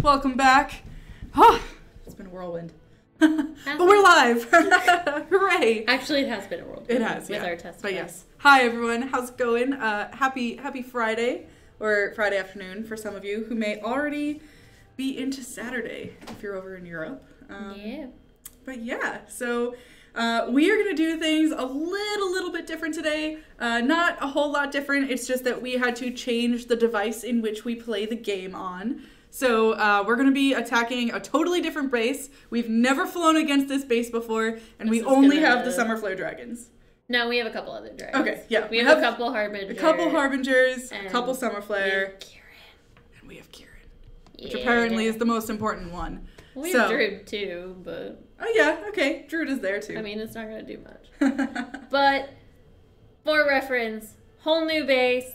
welcome back. Oh, it's been a whirlwind. But we're live. Hooray. Actually, it has been a whirlwind. It has, with our test. But yes. Hi, everyone. How's it going? Happy Friday, or Friday afternoon for some of you who may already be into Saturday if you're over in Europe. Yeah. But yeah, so we are going to do things a little bit different today. Not a whole lot different. It's just that we had to change the device in which we play the game on. So we're going to be attacking a totally different base. We've never flown against this base before, and we only have the Summerflare dragons. No, we have a couple other dragons. Okay, yeah. We have a couple Harbingers. A couple Harbingers, a couple Summerflare. And we have Kieran. Which apparently is the most important one. We have Druid too, but... Oh yeah, okay. Druid is there too. I mean, it's not going to do much. But, for reference, whole new base.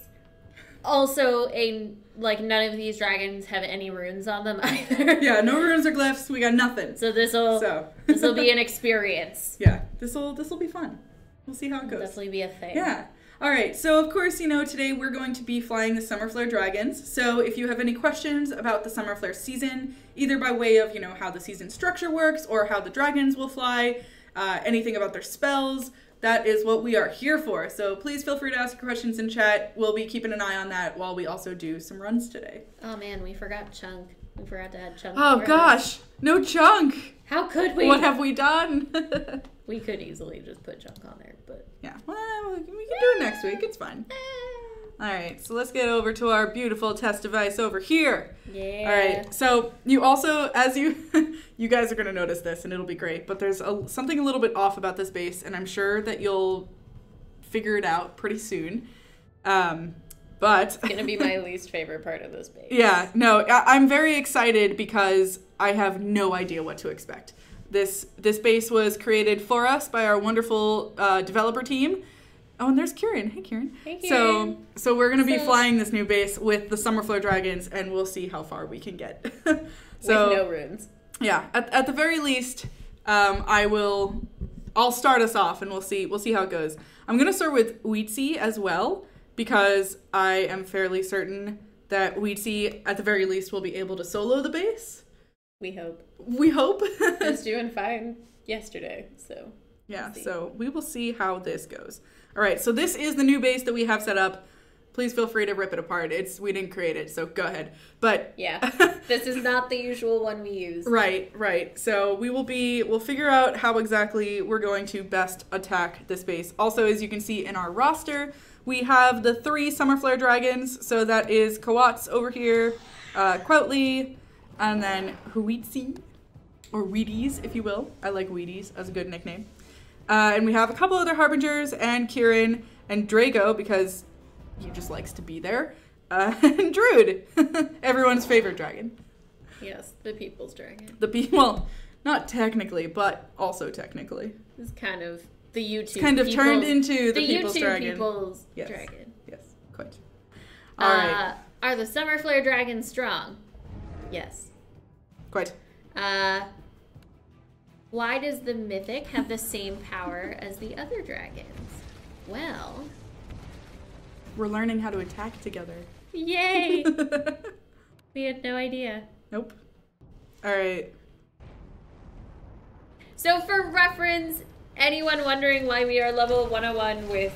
Also, none of these dragons have any runes on them either. Yeah, no runes or glyphs. We got nothing. So this'll be an experience. Yeah, this'll be fun. We'll see how it goes. It'll definitely be a thing. Yeah. All right. So of course, today we're going to be flying the Summerflare dragons. So if you have any questions about the Summerflare season, either by way of how the season structure works or how the dragons will fly, anything about their spells, that is what we are here for. So please feel free to ask your questions in chat. We'll be keeping an eye on that while we also do some runs today. Oh man, we forgot Chunk. We forgot to add Chunk. Oh gosh, no Chunk. How could we? What have we done? We could easily just put Chunk on there, but... Yeah, well, we can do it next week. It's fine. All right, so let's get over to our beautiful test device over here. Yeah. All right, so you also, you guys are going to notice this, and it'll be great, but there's something a little bit off about this base, and I'm sure that you'll figure it out pretty soon. But it's going to be my least favorite part of this base. Yeah, no, I'm very excited because I have no idea what to expect. This base was created for us by our wonderful developer team. Oh, and there's Kieran. Hey, Kieran. Hey, Kieran. So we're going to be flying this new base with the Summerflare dragons, and we'll see how far we can get. With no runes. Yeah, at the very least, I'll start us off, and we'll see how it goes. I'm going to start with Huitzil as well, because I am fairly certain that Huitzil, at the very least, will be able to solo the base. We hope. We hope. It was doing fine yesterday, so... Yeah, so we will see how this goes. All right, so this is the new base that we have set up. Please feel free to rip it apart. We didn't create it, so go ahead. But yeah, this is not the usual one we use. Right. So we'll figure out how exactly we're going to best attack this base. Also, as you can see in our roster, we have the 3 Summerflare dragons. So that is Coatl over here, Cuauhtli, and then Huitzil, or Wheaties, if you will. I like Wheaties as a good nickname. And we have a couple other Harbingers, and Kieran, and Drago, because he just likes to be there, and Druid, everyone's favorite dragon. Yes, the people's dragon. Well, not technically, but also technically. It's kind of the YouTube It's kind of turned into the people's YouTube dragon. people's yes. dragon. Yes, quite. All right. Are the Summerflare dragons strong? Yes. Quite. Why does the Mythic have the same power as the other dragons? Well... We're learning how to attack together. Yay! We had no idea. Nope. Alright. So for reference, anyone wondering why we are level 101 with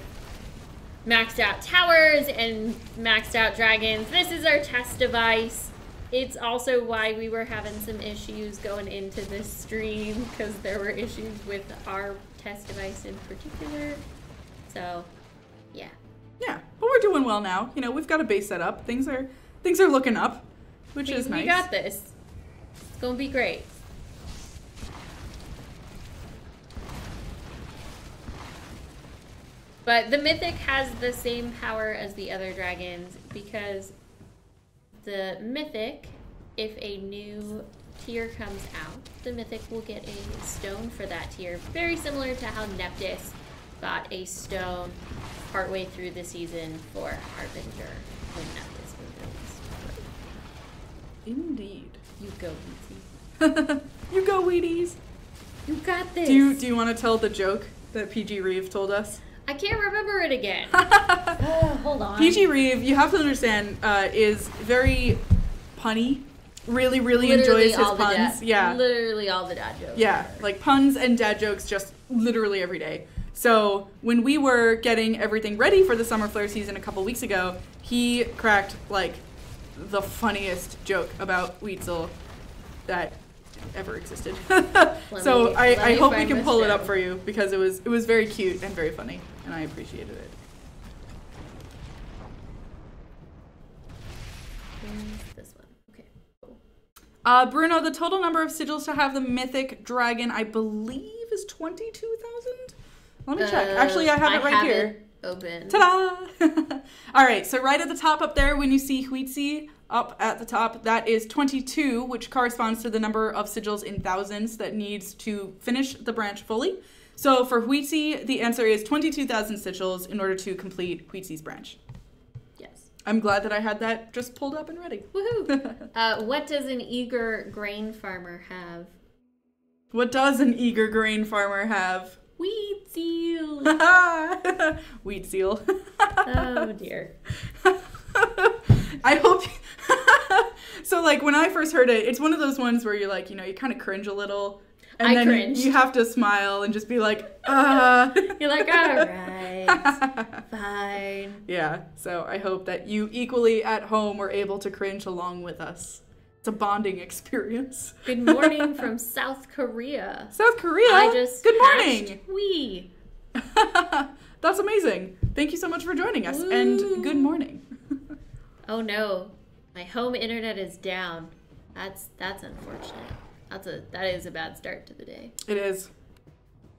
maxed out towers and maxed out dragons, this is our test device. It's also why we were having some issues going into this stream, because there were issues with our test device in particular. So, yeah. Yeah, but we're doing well now. We've got a base set up. Things are looking up, which is nice. We got this. It's gonna be great. But the Mythic has the same power as the other dragons, because the Mythic, if a new tier comes out, the Mythic will get a stone for that tier. Very similar to how Neptus got a stone partway through the season for Harbinger when Neptus was released. Indeed. You go, Huitzil. You go, Wheaties. You got this. Do you want to tell the joke that PG Reeve told us? I can't remember it again. Oh, hold on. PG Reeve, you have to understand, is very punny really Literally enjoys his all the puns. Yeah. Literally all the dad jokes. Yeah, like puns and dad jokes just literally every day. So when we were getting everything ready for the Summerflare season a couple weeks ago, he cracked like the funniest joke about Huitzil that ever existed. So I hope we can pull it up for you because it was very cute and very funny, and I appreciated it. Here's this one. Okay. Cool. Bruno, the total number of sigils to have the mythic dragon, I believe, is 22,000. Let me check. Actually, I have it right here. Open. Ta-da! All right, so right at the top up there, when you see Huitzil up at the top, that is 22, which corresponds to the number of sigils in thousands that needs to finish the branch fully. So for Huitzil, the answer is 22,000 sigils in order to complete Huitzil's branch. Yes. I'm glad that I had that just pulled up and ready. Woohoo! What does an eager grain farmer have? What does an eager grain farmer have? Huitzil. Huitzil. Oh dear. I hope. So like when I first heard it, it's one of those ones where you're like, you know, you kind of cringe a little, and then cringed. you have to smile and just be like, You're like, all right, fine. Yeah. So I hope that you equally at home were able to cringe along with us. It's a bonding experience. Good morning from South Korea. South Korea? I just Good morning. We. That's amazing. Thank you so much for joining us. Woo. And good morning. Oh no, my home internet is down. That's unfortunate. That is a bad start to the day. It is.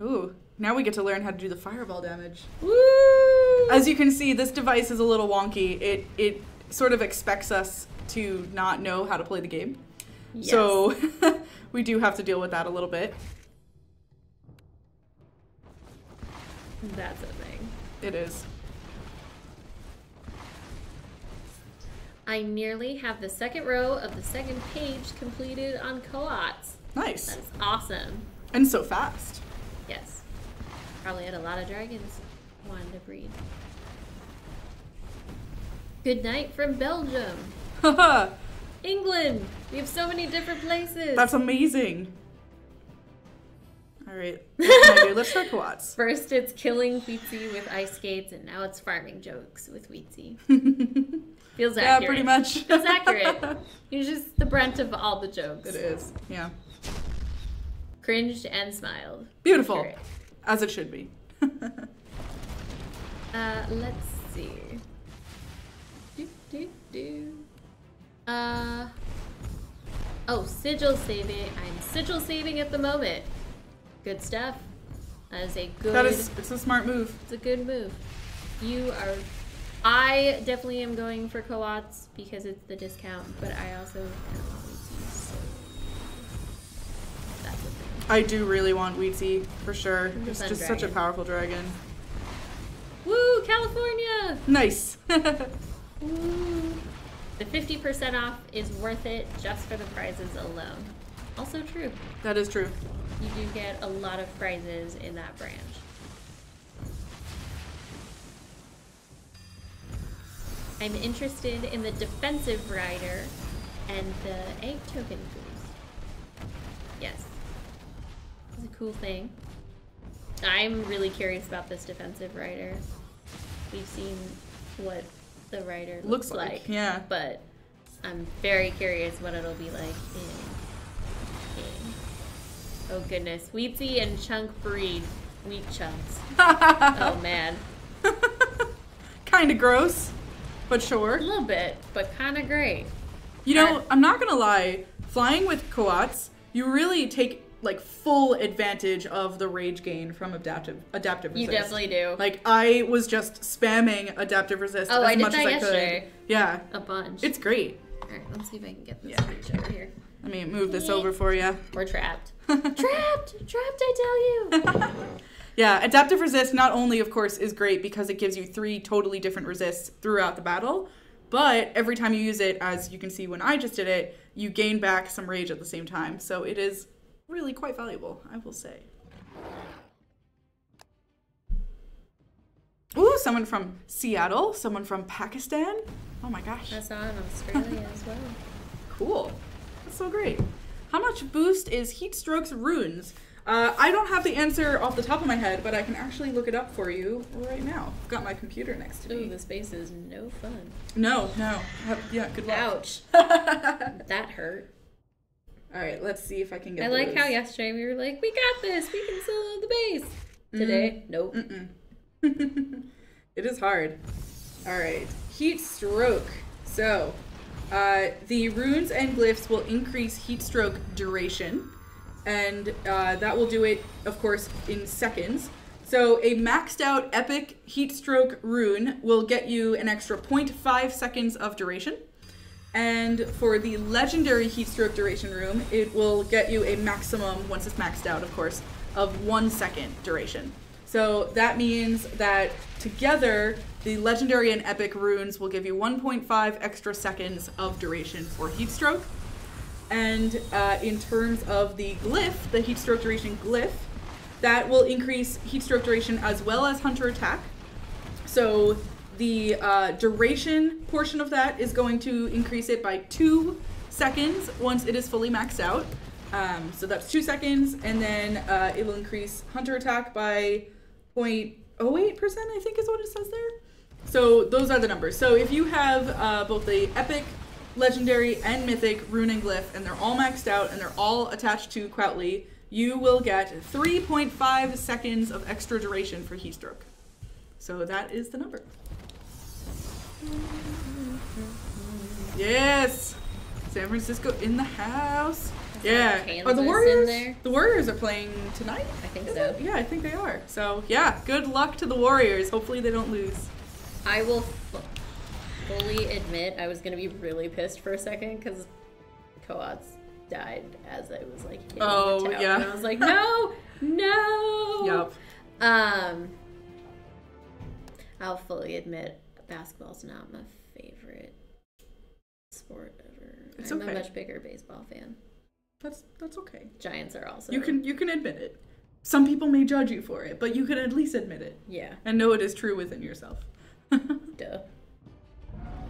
Ooh, now we get to learn how to do the fireball damage. Woo! As you can see, this device is a little wonky. It sort of expects us to not know how to play the game. Yes. So we do have to deal with that a little bit. That's a thing. It is. I nearly have the second row of the second page completed on Coatl. Nice. That's awesome. And so fast. Yes. Probably had a lot of dragons wanting to breed. Good night from Belgium. England. We have so many different places. That's amazing. All right. Let's start Coatl. First it's killing Huitzil with ice skates, and now it's farming jokes with Huitzil. Feels accurate. Yeah, pretty much. Feels accurate. He's just the brunt of all the jokes. It is. Yeah. Cringed and smiled. Beautiful. Accurate. As it should be. Let's see. Oh, sigil saving. I'm sigil saving at the moment. Good stuff. That is a good... It's a smart move. It's a good move. I definitely am going for Coatl because it's the discount, but I also kind of want Huitzil, so that's the thing. I do really want Huitzil, for sure. It's just dragon. such a powerful dragon. Woo, California! Nice. Woo. The 50% off is worth it just for the prizes alone. Also true. That is true. You do get a lot of prizes in that branch. I'm interested in the defensive rider and the egg token boost. Yes. It's a cool thing. I'm really curious about this defensive rider. We've seen what the rider looks like. Yeah. But I'm very curious what it'll be like in game. Oh goodness. Huitzil and Chunk breed. Wheat chunks. Oh man. Kinda gross. But sure. A little bit, but kind of great. You know, I'm not gonna lie. Flying with Coatl, you really take like full advantage of the rage gain from adaptive resist. You definitely do. Like I was just spamming adaptive resist as much as I could. Yeah. A bunch. It's great. All right, let's see if I can get this reach over here. Let me move this over for you. We're trapped. Trapped, I tell you. Yeah, adaptive resist not only, of course, is great because it gives you 3 totally different resists throughout the battle, but every time you use it, as you can see when I just did it, you gain back some rage at the same time. So it is really quite valuable, I will say. Ooh, someone from Seattle, someone from Pakistan. Oh my gosh. I saw in Australia as well. Cool. That's so great. How much boost is Heatstroke's runes? I don't have the answer off the top of my head, but I can actually look it up for you right now. I've got my computer next to me. Ooh, this base is no fun. No. Yeah, good luck. Ouch. That hurt. All right, let's see if I can get I those. like how yesterday we were like, we got this. We can solo the base. Today, nope. It is hard. All right, Heatstroke. So, the runes and glyphs will increase Heatstroke duration, and that will do it, of course, in seconds. So a maxed out epic Heatstroke rune will get you an extra 0.5 seconds of duration. And for the legendary Heatstroke duration rune, it will get you a maximum, once it's maxed out, of course, of 1 second duration. So that means that together, the legendary and epic runes will give you 1.5 extra seconds of duration for Heatstroke. And in terms of the glyph, the Heatstroke duration glyph, that will increase Heatstroke duration as well as Hunter attack. So the duration portion of that is going to increase it by 2 seconds once it is fully maxed out. So that's 2 seconds, and then it will increase Hunter attack by 0.08%, I think is what it says there. So those are the numbers. So if you have both the epic, legendary, and mythic rune and glyph, and they're all maxed out and they're all attached to Coatl, you will get 3.5 seconds of extra duration for Heatstroke. So that is the number. Yes! San Francisco in the house. Yeah. Are the Warriors in there? The Warriors are playing tonight? I think so. Yeah, I think they are. So, yeah, good luck to the Warriors. Hopefully they don't lose. I will fully admit I was going to be really pissed for a second because Coatl died as I was like hitting the tower. Yeah. And I was like, no! Yep. I'll fully admit basketball's not my favorite sport ever. It's I'm okay. a much bigger baseball fan. That's okay. Giants are also. You can admit it. Some people may judge you for it, but you can at least admit it. Yeah. And know it is true within yourself. Duh.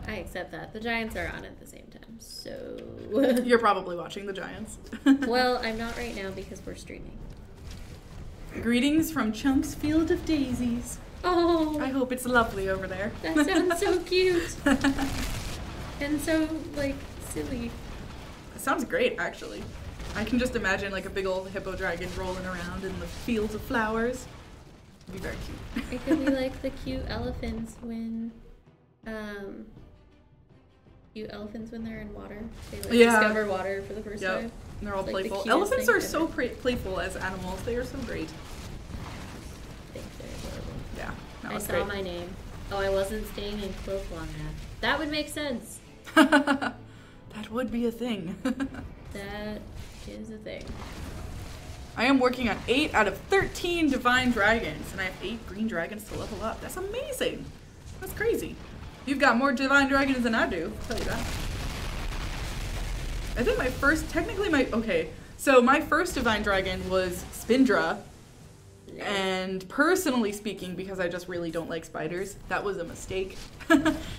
I accept that. The Giants are on at the same time, so... You're probably watching the Giants. Well, I'm not right now because we're streaming. Greetings from Chunk's Field of Daisies. Oh! I hope it's lovely over there. That sounds so cute! And so, like, silly. It sounds great, actually. I can just imagine, like, a big old hippo dragon rolling around in the fields of flowers. It'd be very cute. It could be like the cute elephants when they're in water. They discover water for the first time. And they're all Like playful. the Elephants are cutest so thing playful as animals. They are so great. I think they're adorable. Yeah. I saw my name. Oh, I wasn't staying in Cuauhtli on that. That would make sense. That would be a thing. That is a thing. I am working on 8 out of 13 divine dragons, and I have 8 green dragons to level up. That's amazing. That's crazy. You've got more divine dragons than I do, I'll tell you that. I think my first divine dragon was Spindra. And personally speaking, because I just really don't like spiders, that was a mistake.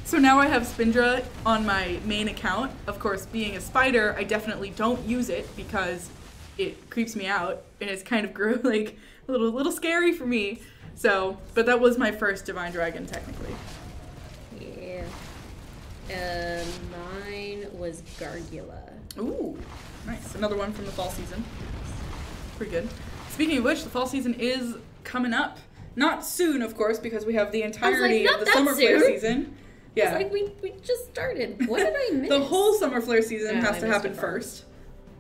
So now I have Spindra on my main account. Of course, being a spider, I definitely don't use it because it creeps me out, and it's kind of like a little scary for me. So, but that was my first divine dragon technically. Yeah. Mine was Gargula. Ooh, nice. Another one from the fall season. Pretty good. Speaking of which, the fall season is coming up. Not soon, of course, because we have the entirety of the Summerflare season. Yeah. It's like we just started. What did I miss? The whole Summerflare season has to happen it first.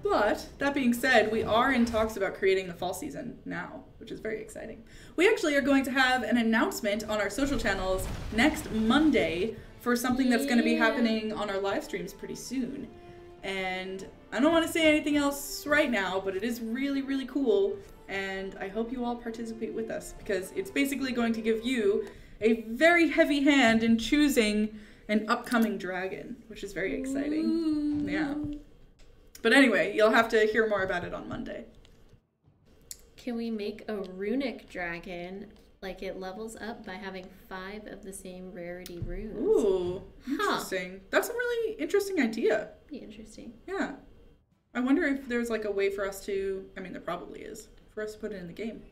But, that being said, we are in talks about creating the fall season now, which is very exciting. We actually are going to have an announcement on our social channels next Monday for something that's going to be happening on our live streams pretty soon. And I don't want to say anything else right now, but it is really, really cool. And I hope you all participate with us, because it's basically going to give you a very heavy hand in choosing an upcoming dragon, which is very exciting. Ooh. Yeah. But anyway, you'll have to hear more about it on Monday. Can we make a runic dragon, like it levels up by having 5 of the same rarity runes? Ooh, interesting. That's a really interesting idea. Be interesting. Yeah. I wonder if there's like a way for us to, I mean, there probably is, for us to put it in the game.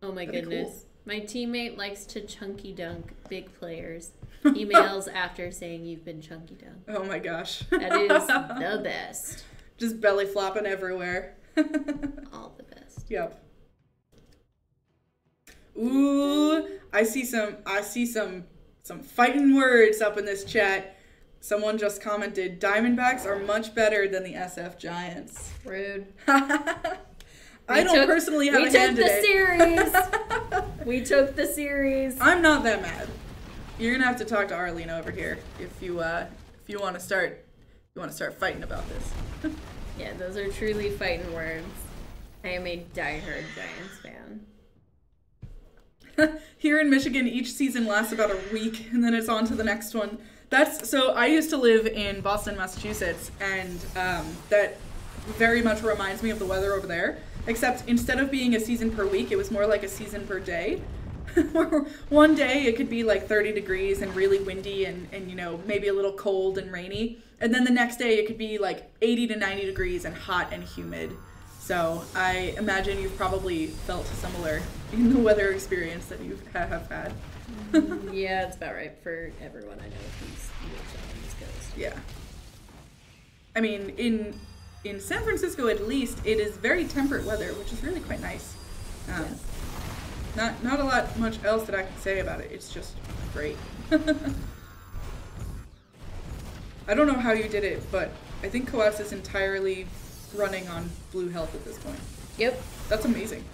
Oh my That'd be goodness. cool. My teammate likes to chunky dunk big players. Emails after saying you've been chunky dunked. Oh my gosh. That is the best. Just belly flopping everywhere. All the best. Yep. Ooh, I see some fighting words up in this chat. Someone just commented, Diamondbacks are much better than the SF Giants. Rude. I don't personally have a hand in it. We took the series. I'm not that mad. You're gonna have to talk to Arlene over here if you want to start fighting about this. Yeah, those are truly fighting words. I am a diehard Giants fan. Here in Michigan, each season lasts about a week, and then it's on to the next one. So I used to live in Boston, Massachusetts, and that very much reminds me of the weather over there. Except instead of being a season per week, it was more like a season per day. One day it could be like 30 degrees and really windy and you know, maybe a little cold and rainy. And then the next day it could be like 80 to 90 degrees and hot and humid. So I imagine you've probably felt similar in the weather experience that you have had. Yeah, it's about right for everyone I know who's lives on the East Coast. Yeah. I mean, in San Francisco at least, it is very temperate weather, which is really quite nice. Yes. Not a lot much else that I can say about it. It's just great. I don't know how you did it, but I think Coatl is entirely running on blue health at this point. Yep. That's amazing.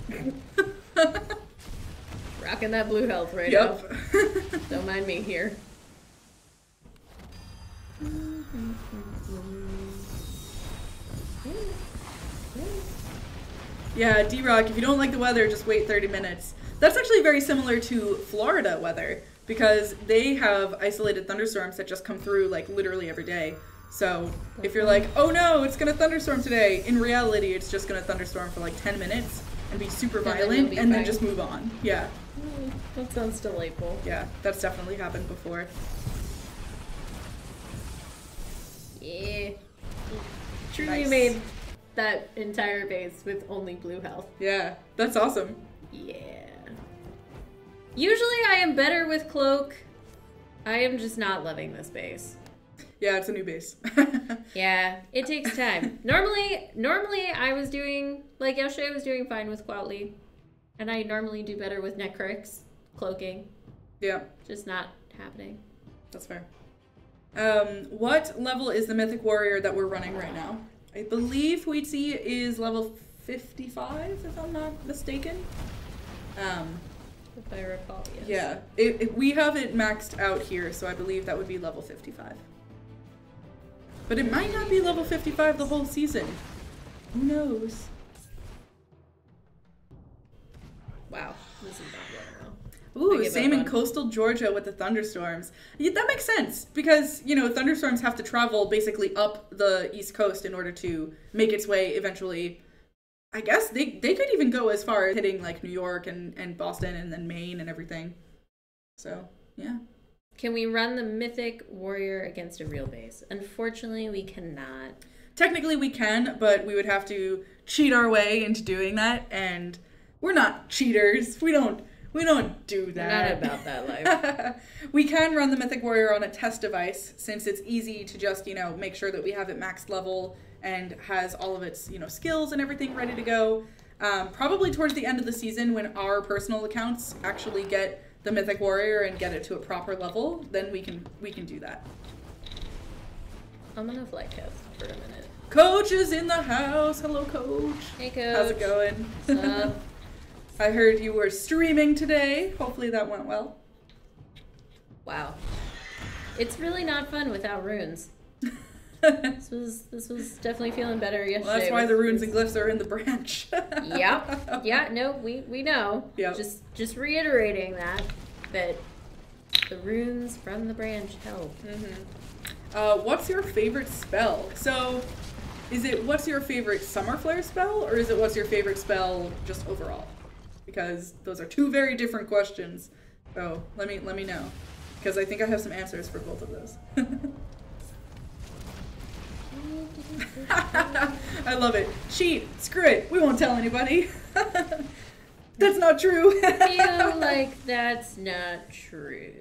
Rocking that blue health right Yep. now. Don't mind me here. Yeah, D-Rock, if you don't like the weather, just wait 30 minutes. That's actually very similar to Florida weather, because they have isolated thunderstorms that just come through like literally every day. So if you're like, oh no, it's gonna thunderstorm today, in reality it's just gonna thunderstorm for like 10 minutes and be super violent and then just move on. Yeah. That sounds delightful. Yeah, that's definitely happened before. Yeah. Truly Nice. made that entire base with only blue health. Yeah, that's awesome. Yeah. Usually I am better with cloak. I am just not loving this base. Yeah, it's a new base. Yeah, it takes time. Normally I was doing, like yesterday I was doing fine with Cuauhtli. And I normally do better with Necrix, cloaking. Yeah, Just not happening. that's fair. What level is the Mythic Warrior that we're running right now? I believe Huitzil is level 55, if I'm not mistaken. If I recall, yes. Yeah, we have it maxed out here, so I believe that would be level 55. But it might not be level 55 the whole season. Who knows? Wow, this is not going well. Ooh, same in coastal Georgia with the thunderstorms. Yeah, that makes sense because, you know, thunderstorms have to travel basically up the East Coast in order to make its way eventually. I guess they could even go as far as hitting like New York and Boston and then Maine and everything. So, yeah. Can we run the Mythic Warrior against a real base? Unfortunately, we cannot. Technically we can, but we would have to cheat our way into doing that, and we're not cheaters. We don't do that. We're not about that life. We can run the Mythic Warrior on a test device since it's easy to just, you know, make sure that we have it maxed level and has all of its, you know, skills and everything ready to go. Probably towards the end of the season when our personal accounts actually get the Mythic Warrior and get it to a proper level, then we can do that. I'm gonna flight test for a minute. Coach is in the house. Hello, Coach. Hey, Coach. How's it going? What's up? I heard you were streaming today. Hopefully that went well. Wow. It's really not fun without runes. This was definitely feeling better yesterday. Well, that's why the runes and glyphs are in the branch. Yep. Yeah, no, we know. Yep. Just reiterating that the runes from the branch help. Mm-hmm. What's your favorite spell? So, is it what's your favorite Summerflare spell, or is it what's your favorite spell just overall? Because those are two very different questions. So let me know, because I think I have some answers for both of those. I love it. Cheat. Screw it. We won't tell anybody. That's not true. I feel like that's not true.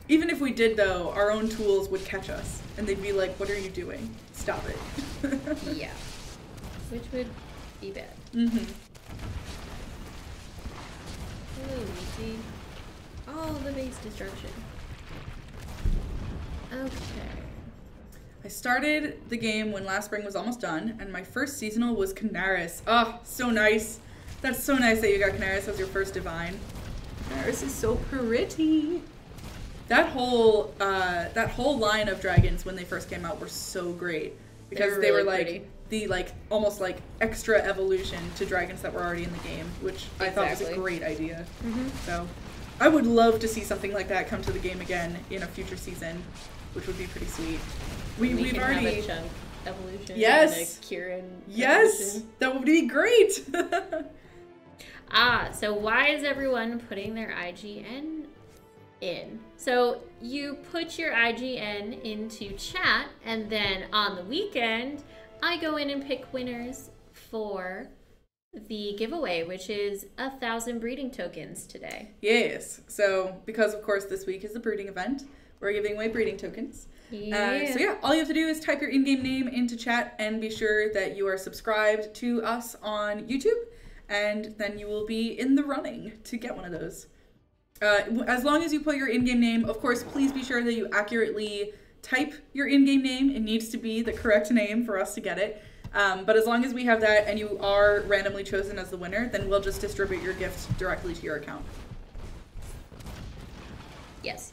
Even if we did, though, our own tools would catch us. And they'd be like, what are you doing? Stop it. Yeah. Which would be bad. Mm-hmm. Hello, Luigi. All the base destruction. Okay. I started the game when last spring was almost done, and my first seasonal was Canaris. Oh, so nice. That's so nice that you got Canaris as your first divine. Canaris is so pretty. That whole line of dragons when they first came out were so great because they were really like pretty. the almost like extra evolution to dragons that were already in the game, which I thought was a great idea. Mm-hmm. So I would love to see something like that come to the game again in a future season, which would be pretty sweet. We've already have a Chunk evolution. Yes. And a Kieran yes, evolution. that would be great. So why is everyone putting their IGN in? So you put your IGN into chat, and then on the weekend, I go in and pick winners for the giveaway, which is 1,000 breeding tokens today. Yes. So because of course this week is the breeding event, we're giving away breeding tokens. Yeah. So yeah, all you have to do is type your in-game name into chat and be sure that you are subscribed to us on YouTube, and then you will be in the running to get one of those. As long as you put your in-game name, of course, please be sure that you accurately type your in-game name. It needs to be the correct name for us to get it. But as long as we have that and you are randomly chosen as the winner, then we'll just distribute your gift directly to your account. Yes.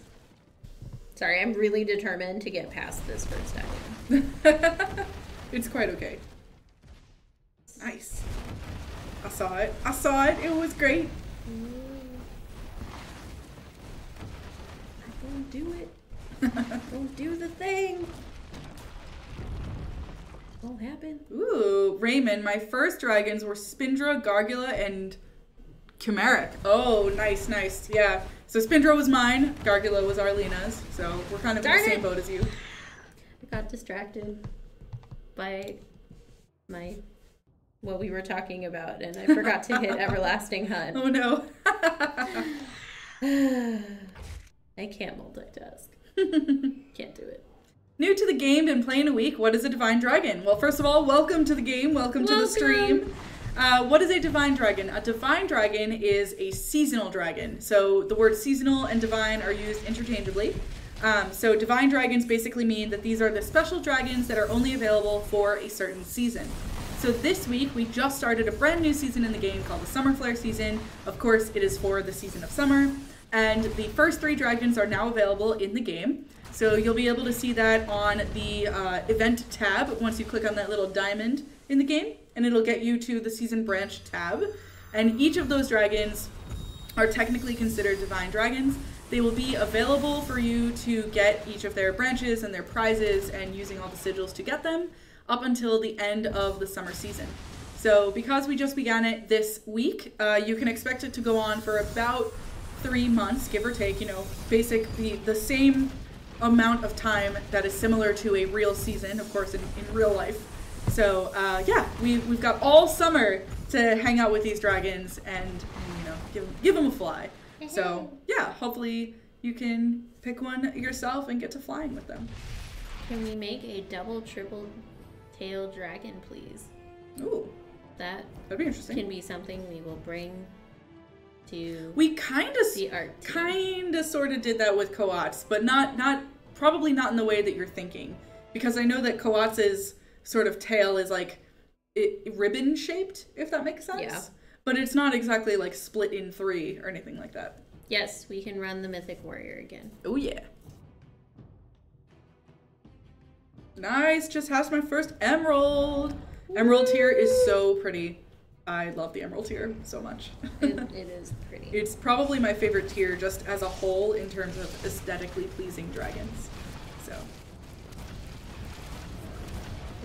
Sorry, I'm really determined to get past this first item. It's quite okay. Nice. I saw it. I saw it. It was great. Don't do it. Don't do the thing. Won't happen. Ooh, Raymond, my first dragons were Spindra, Gargula, and Chimeric. Oh, nice, nice. Yeah. So Spindra was mine, Gargula was Arlena's, so we're kind of in the same boat as you. I got distracted by what we were talking about, and I forgot to hit Everlasting Hunt. Oh no. I can't multitask. Can't do it. New to the game, been playing a week. What is a Divine Dragon? Well, first of all, welcome to the game. Welcome to the stream. What is a Divine Dragon? A Divine Dragon is a seasonal dragon. So the words seasonal and divine are used interchangeably. So Divine Dragons basically mean that these are the special dragons that are only available for a certain season. So this week, we just started a brand new season in the game called the Summerflare season. Of course, it is for the season of summer. And the first 3 dragons are now available in the game. So you'll be able to see that on the event tab once you click on that little diamond in the game, and it'll get you to the season branch tab. And each of those dragons are technically considered divine dragons. They will be available for you to get each of their branches and their prizes and using all the sigils to get them up until the end of the summer season. So because we just began it this week, you can expect it to go on for about 3 months, give or take, you know, basically the same amount of time that is similar to a real season, of course, in real life. So yeah, we've got all summer to hang out with these dragons and you know, give them a fly. So yeah, hopefully you can pick one yourself and get to flying with them. Can we make a double, triple tail dragon, please? Ooh, that'd be interesting. Can be something we will bring to we kind of sort of did that with Coatl, but probably not in the way that you're thinking, because I know that Coatl's sort of tail is like ribbon shaped, if that makes sense. Yeah. But it's not exactly like split in 3 or anything like that. Yes, we can run the Mythic Warrior again. Oh yeah. Nice, just has my first emerald. Woo! Emerald tier is so pretty. I love the emerald tier so much. It is pretty. It's probably my favorite tier just as a whole in terms of aesthetically pleasing dragons. So.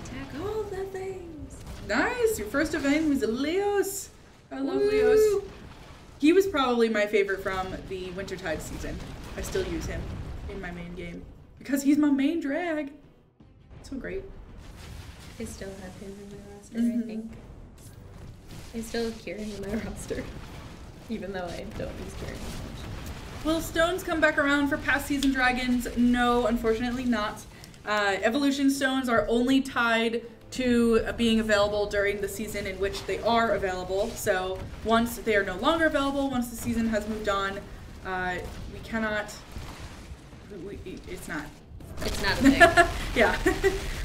Attack all the things. Nice, your first event was Leos. I love Woo! Leos. He was probably my favorite from the Wintertide season. I still use him in my main game because he's my main drag. So great. I still have him in my roster, I think. I still have Kieran in my roster, even though I don't use Kieran much. Will stones come back around for past season dragons? No, unfortunately not. Evolution stones are only tied to being available during the season in which they are available. So once they are no longer available, once the season has moved on, we cannot. It's not. It's not a thing. Yeah,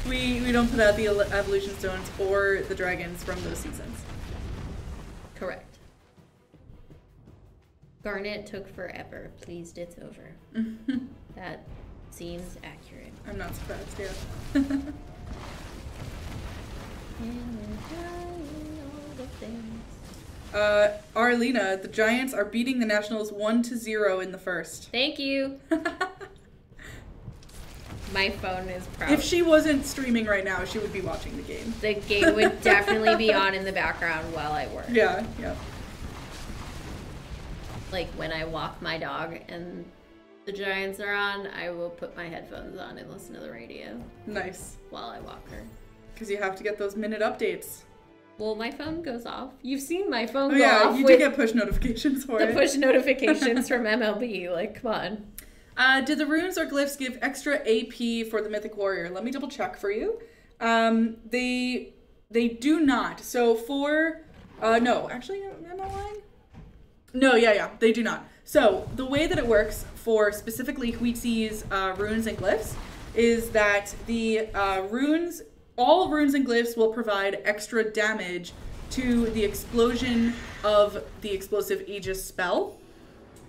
we don't put out the evolution stones or the dragons from those seasons. Correct. Garnet took forever. Pleased it's over. That seems accurate. I'm not surprised, yeah. And we're trying all the things. Arlena, the Giants are beating the Nationals 1-0 in the first. Thank you. My phone is proud. If she wasn't streaming right now, she would be watching the game. The game would definitely be on in the background while I work. Yeah, yeah. Like when I walk my dog and the Giants are on, I will put my headphones on and listen to the radio. Nice. While I walk her. Because you have to get those minute updates. Well, my phone goes off. You've seen my phone go yeah, off. You do get push notifications for it. The push notifications from MLB. Like, come on. Did the runes or glyphs give extra AP for the Mythic Warrior? Let me double check for you. They do not. So for no, actually, am I lying? No, yeah, they do not. So the way that it works for specifically Huitzil's runes and glyphs is that the all runes and glyphs will provide extra damage to the explosion of the explosive Aegis spell,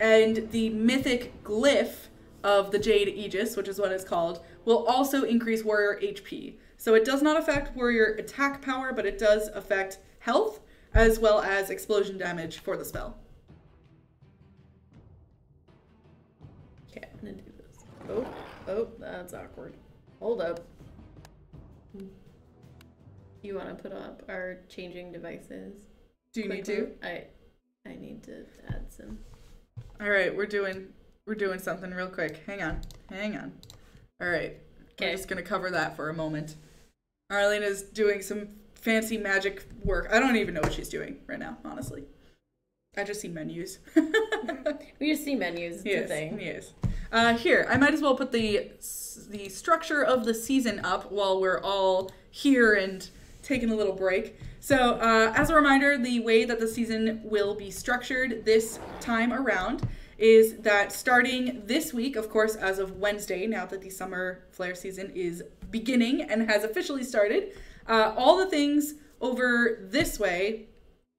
and the mythic glyph of the Jade Aegis, which is what it's called, will also increase warrior HP. So it does not affect warrior attack power, but it does affect health as well as explosion damage for the spell. Okay, I'm gonna do this. Oh, that's awkward. Hold up. You want to put up our changing devices? Do you need to? I need to add some. All right, we're doing something real quick. Hang on. All right. Okay. I'm just gonna cover that for a moment. Arlena's doing some fancy magic work. I don't even know what she's doing right now, honestly. I just see menus. We just see menus. It's yes, a thing. Yes. Here, I might as well put the structure of the season up while we're all here and taking a little break. So, as a reminder, the way that the season will be structured this time around is that starting this week, of course, as of Wednesday, now that the Summerflare season is beginning and has officially started, all the things over this way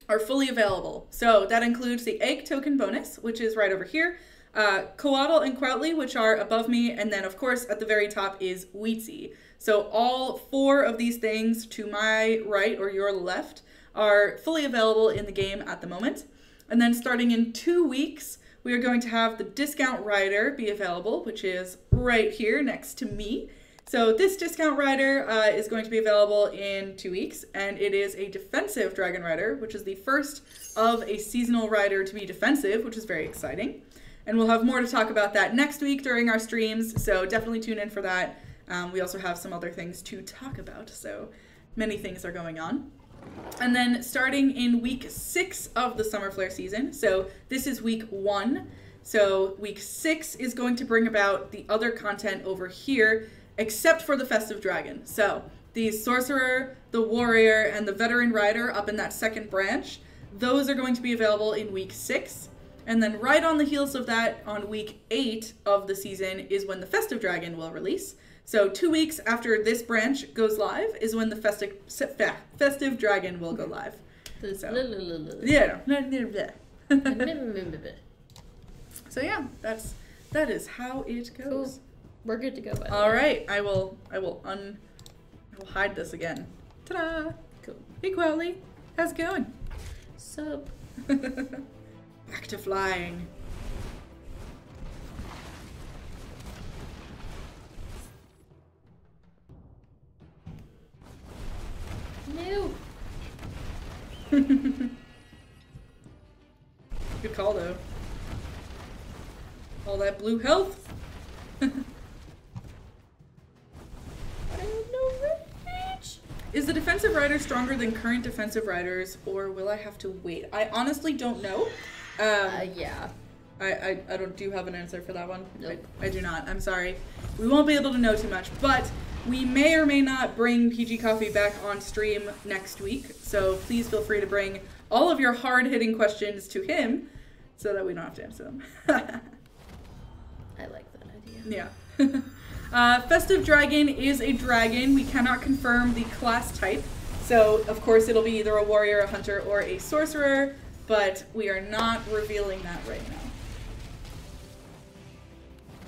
are fully available. So that includes the egg token bonus, which is right over here, Coatl and Cuauhtli, which are above me, and then of course at the very top is Huitzil. So all 4 of these things to my right or your left are fully available in the game at the moment. And then starting in 2 weeks, we are going to have the discount rider be available, which is right here next to me. So this discount rider is going to be available in 2 weeks, and it is a defensive dragon rider, which is the first of a seasonal rider to be defensive, which is very exciting. And we'll have more to talk about that next week during our streams, so definitely tune in for that. We also have some other things to talk about, so many things are going on. And then starting in week 6 of the Summerflare season, so this is week 1, so week 6 is going to bring about the other content over here, except for the Festive Dragon. So the Sorcerer, the Warrior, and the Veteran Rider up in that second branch, those are going to be available in week 6. And then right on the heels of that, on week 8 of the season, is when the Festive Dragon will release. So 2 weeks after this branch goes live is when the Festive Dragon will go live. So, yeah. So yeah, that is how it goes. Cool. We're good to go. By the All way. right, I will hide this again. Ta-da! Cool. Hey Cuauhtli, how's it going? Sup? Back to flying. No. Good call though. All that blue health. I don't know Is the defensive rider stronger than current defensive riders, or will I have to wait? I honestly don't know. Yeah. I do you have an answer for that one? Nope. I do not. I'm sorry. We won't be able to know too much, but we may or may not bring PG Coffee back on stream next week. So please feel free to bring all of your hard-hitting questions to him so that we don't have to answer them. I like that idea. Yeah. Festive Dragon is a dragon. We cannot confirm the class type. So, of course, it'll be either a warrior, a hunter, or a sorcerer, but we are not revealing that right now.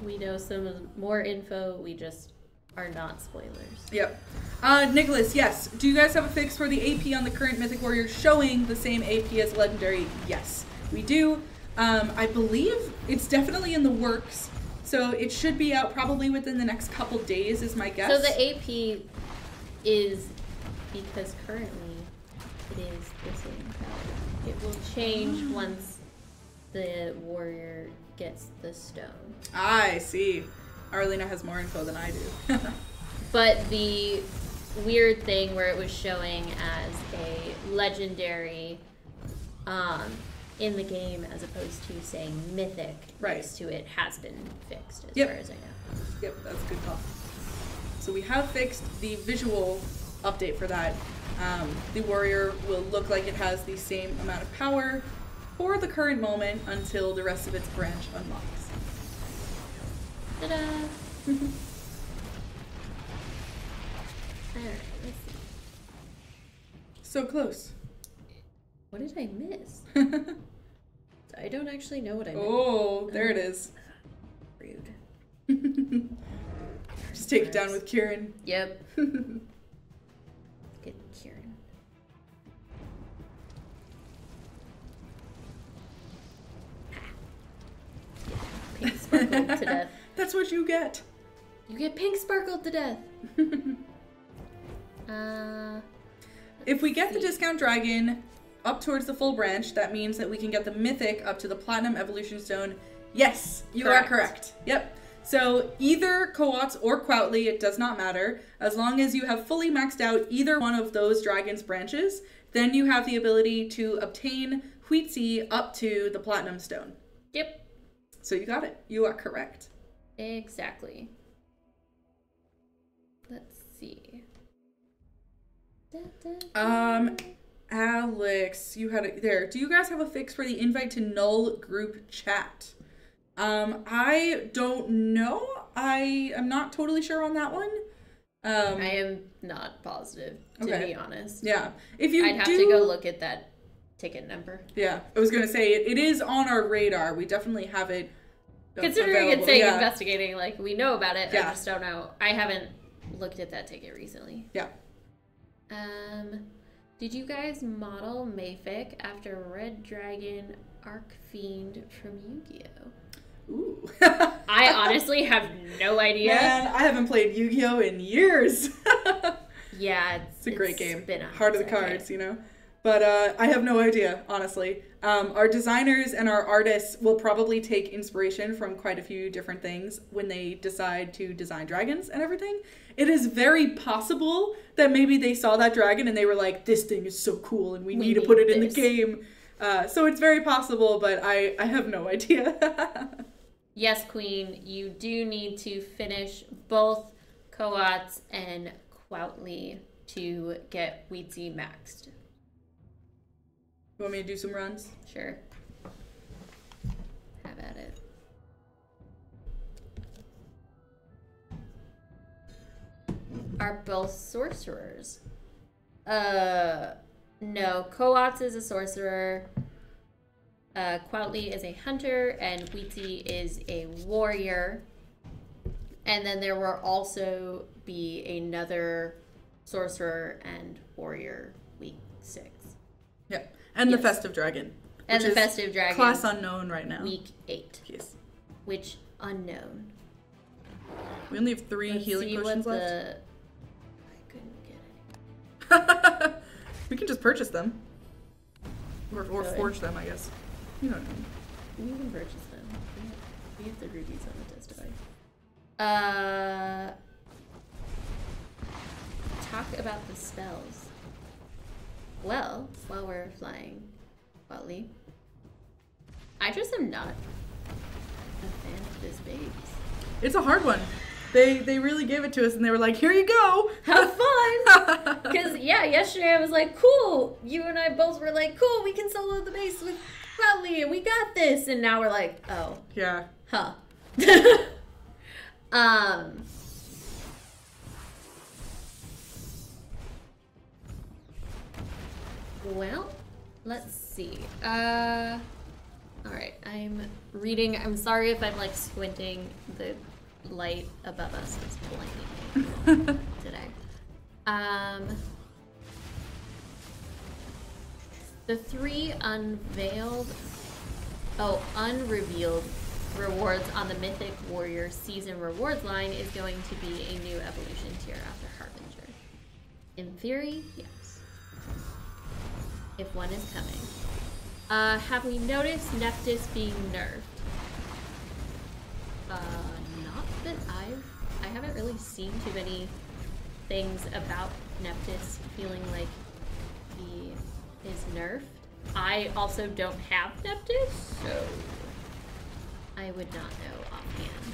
We know some more info, we just are not spoilers. Yep. Nicholas, yes. Do you guys have a fix for the AP on the current Mythic Warrior showing the same AP as Legendary? Yes, we do. I believe it's definitely in the works, so it should be out probably within the next couple days is my guess. So the AP is, because currently it is the same power. It will change once the warrior gets the stone. I see. Arlena has more info than I do. But the weird thing where it was showing as a legendary in the game as opposed to saying mythic next to it has been fixed as far as I know. Yep, that's a good call. So we have fixed the visual update for that. The warrior will look like it has the same amount of power for the current moment until the rest of its branch unlocks. Ta-da! Alright, let's see. So close. What did I miss? I don't actually know what I missed. Oh, there it is. Rude. Just take it down with Kieran. Yep. Get Kieran. Pink sparkled to death. That's what you get. You get pink sparkled to death. If we get the discount dragon up towards the full branch, that means that we can get the mythic up to the platinum evolution stone. Yes, you are correct. Yep. So either Coatl or Cuauhtli, it does not matter. As long as you have fully maxed out either one of those dragon's branches, then you have the ability to obtain Huitzil up to the platinum stone. Yep. So you got it. You are correct. Exactly. Let's see. Alex, you had it there. Do you guys have a fix for the invite to null group chat? I don't know. I am not totally sure on that one. I am not positive, to be honest. Yeah. If you I'd have to go look at that ticket number. Yeah. I was gonna say it is on our radar. We definitely have it. Considering available. it's saying investigating, like we know about it. Yeah. I just don't know. I haven't looked at that ticket recently. Yeah. Did you guys model Mayfic after Red Dragon Arc Fiend from Yu-Gi-Oh? Ooh. I honestly have no idea. Man, I haven't played Yu-Gi-Oh in years. Yeah, it's a great game. Been a Heart of the cards, you know. But I have no idea, honestly. Our designers and our artists will probably take inspiration from quite a few different things when they decide to design dragons and everything. It is very possible that maybe they saw that dragon and they were like, this thing is so cool and we need to put it in the game. So it's very possible, but I have no idea. Yes, Queen, you do need to finish both Coatl and Cuauhtli to get Huitzil maxed. You want me to do some runs? Sure. Have at it. Are both sorcerers? No. Coatl is a sorcerer. Cuauhtli is a hunter, and Huitzil is a warrior. And then there will also be another sorcerer and warrior week 6. Yep. And the Festive Dragon. And the Festive Dragon. Class unknown right now. Week 8. Yes. Which, unknown. We only have 3 healing potions left. I couldn't get any. We can just purchase them. Or forge them, I guess. You know what I mean. We can purchase them. We have the rubies on the test device. talk about the spells. Well, while we're flying, Cuauhtli, I just am not a fan of this base. It's a hard one. They really gave it to us, and they were like, here you go. Have fun. Because, yeah, yesterday I was like, cool. You and I both were like, cool, we can solo the base with Cuauhtli, and we got this. And now we're like, oh. Yeah. Huh. Well, let's see. Alright, I'm reading. I'm sorry if I'm like squinting. The light above us is blinding me today. The 3 unrevealed rewards on the Mythic Warrior season rewards line is going to be a new evolution tier after Harbinger. In theory, yes. If one is coming. Have we noticed Neptus being nerfed? Not that I haven't really seen too many things about Neptus feeling like he is nerfed. I also don't have Neptus, so I would not know offhand.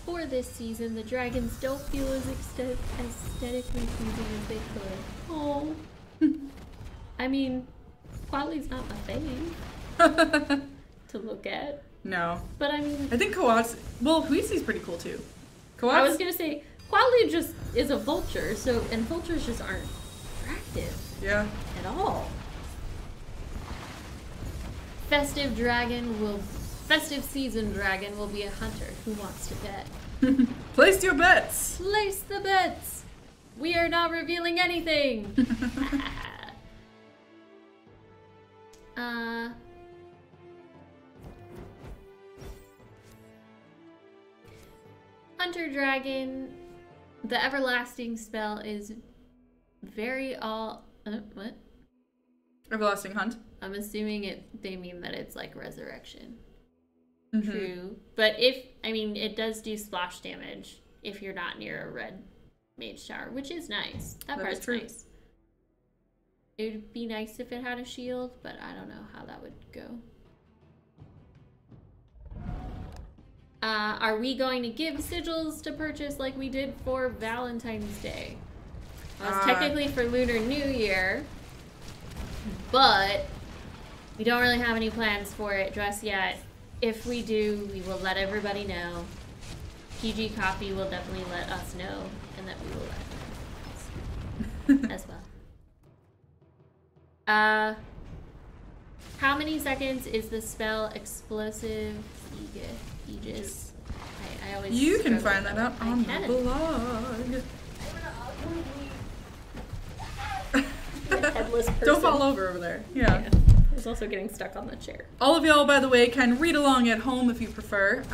For this season, the dragons don't feel as aesthetically pleasing as they could. Oh. I mean, Cuautli's not my fave to look at. No. But I mean... I think Coatl... Well, Huitzil's pretty cool, too. Coatl... I was gonna say, Cuauhtli just is a vulture, so... And vultures just aren't attractive. Yeah. At all. Festive season dragon will be a hunter. Who wants to bet? Place your bets! Place the bets! We are not revealing anything! Hunter dragon. The everlasting spell is very all... what? Everlasting hunt? I'm assuming they mean that it's like resurrection. Mm-hmm. True. But it does do splash damage if you're not near a red mage tower, which is nice. That part's nice. It would be nice if it had a shield, but I don't know how that would go. Are we going to give sigils to purchase like we did for Valentine's Day? Well, it's technically for Lunar New Year, but we don't really have any plans for it just yet. If we do, we will let everybody know. PG Coffee will definitely let us know, and that we will let them as well. How many seconds is the spell Explosive Aegis? I always You can find that out on the blog. Headless person. Don't fall over there. Yeah. I was also getting stuck on the chair. All of y'all, by the way, can read along at home if you prefer.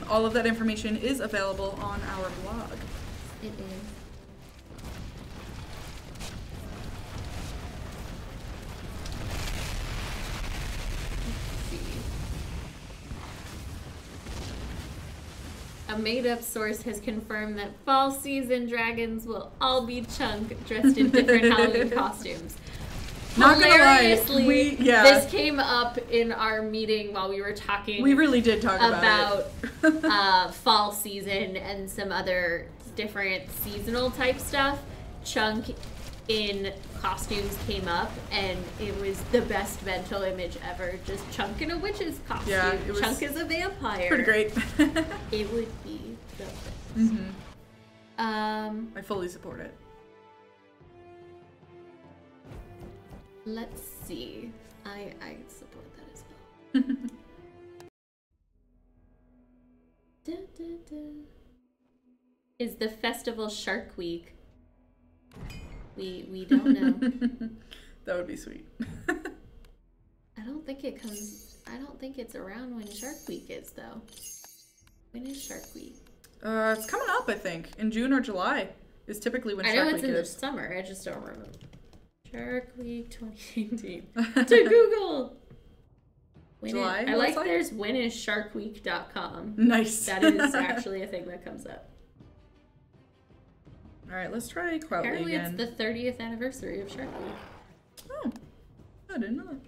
All of that information is available on our blog. It is. A made-up source has confirmed that fall season dragons will all be Chunk dressed in different Halloween costumes. Not gonna lie, this came up in our meeting while we were talking. We really did talk about fall season and some other different seasonal type stuff. Chunk in costumes came up, and it was the best mental image ever. Just Chunk in a witch's costume. Yeah, it was Chunk is a vampire. Pretty great. It would be the best. Mm-hmm. I fully support it. Let's see. I support that as well. Da, da, da. Is the festival Shark Week? We don't know. That would be sweet. I don't think it's around when Shark Week is though. When is Shark Week? It's coming up, I think. In June or July is typically when Shark Week is. I know it's in the summer, I just don't remember. Shark Week 2018. To Google! July? I like there's whenissharkweek.com. Nice. That is actually a thing that comes up. Alright, let's try Coatl Apparently again. it's the 30th anniversary of Shark Week. Oh, I didn't know that.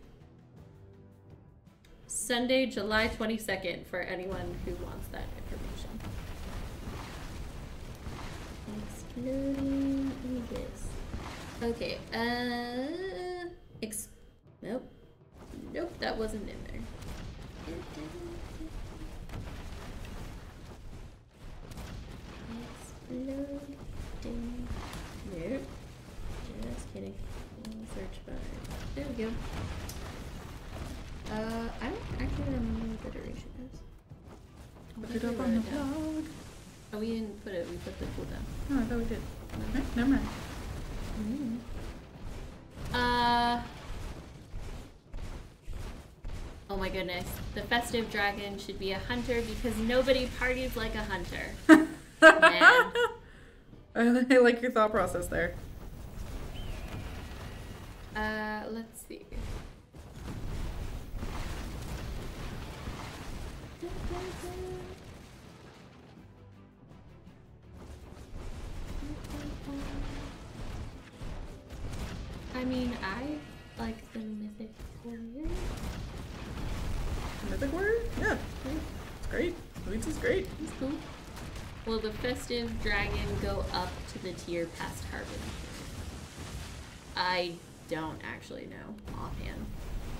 Sunday, July 22nd, for anyone who wants that information. Exploding images. Okay, nope. Nope, that wasn't in there. Exploding. Nope. Just kidding. Search bar. There we go. I don't actually remember what the duration is. Look it up on the blog. Oh, we didn't put it. We put the cooldown. Oh, I thought we did. Okay, never mind. Oh my goodness. The festive dragon should be a hunter because nobody parties like a hunter. Man. I like your thought process there. Let's see. I mean, I like the mythic warrior. Mythic warrior? Yeah. It's great. Huitzil's great. It's cool. Will the festive dragon go up to the tier past Harbinger? I don't actually know offhand.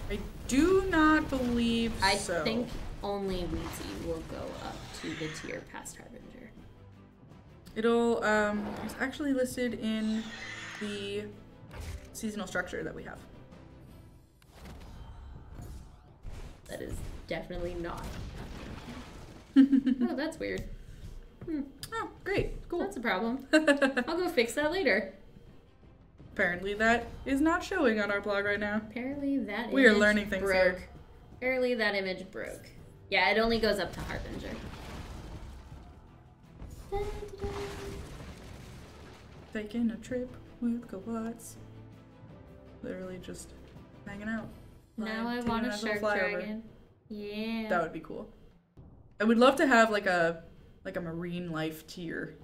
I do not believe so. I think only Huitzil will go up to the tier past Harbinger. It'll, it's actually listed in the seasonal structure that we have. That is definitely not. Oh, that's weird. Oh, great. Cool. That's a problem. I'll go fix that later. Apparently that is not showing on our blog right now. Apparently that We are learning things broke. here. Apparently that image broke. Yeah, it only goes up to Harbinger. Taking a trip with Coatl. Literally just hanging out. Now I Taking want a nice little shark flyover. dragon. Yeah. That would be cool. I would love to have like a marine life tier.